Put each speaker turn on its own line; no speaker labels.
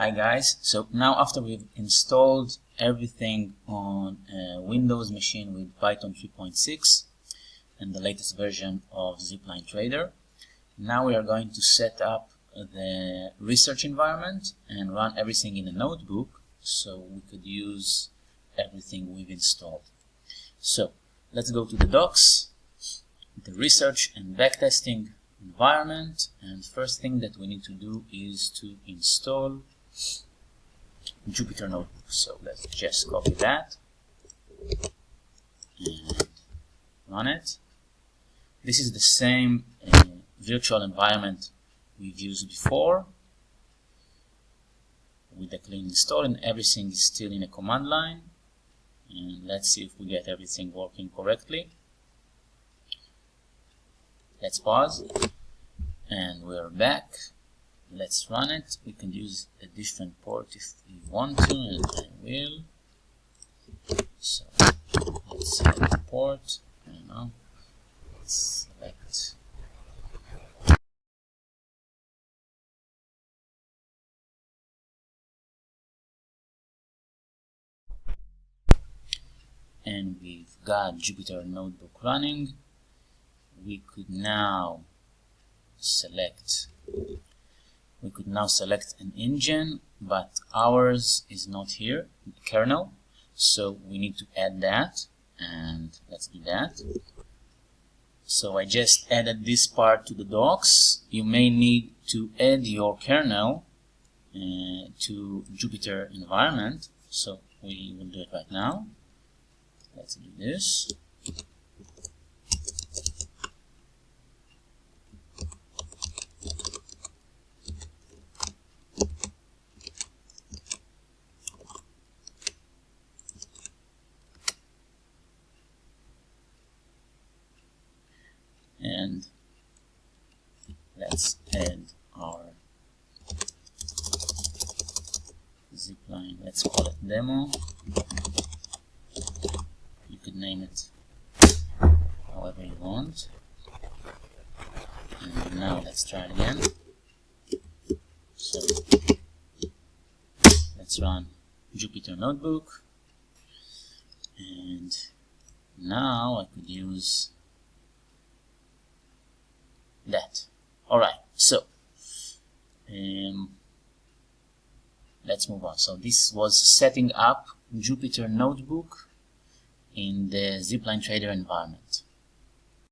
Hi guys, so now after we've installed everything on a Windows machine with Python 3.6 and the latest version of zipline-trader, now we are going to set up the research environment and run everything in a notebook so we could use everything we've installed. So let's go to the docs, the research and backtesting environment, and first thing that we need to do is to install Jupyter Notebook. So let's just copy that and run it. This is the same virtual environment we've used before with the clean install, and everything is still in a command line. And let's see if we get everything working correctly. Let's pause and we're back. Let's run it. We can use a different port if we want to, and I will. So let's select the port. I don't know. Let's select. And we've got Jupyter Notebook running. We could now select an engine, but ours is not here, kernel, so we need to add that, and let's do that. So I just added this part to the docs. You may need to add your kernel to Jupyter environment, so we will do it right now. Let's do this. And let's add our zipline. Let's call it demo. You could name it however you want. And now let's try it again. So let's run Jupyter Notebook, and now I could use that. Alright, so let's move on. So this was setting up Jupyter Notebook in the zipline-trader environment.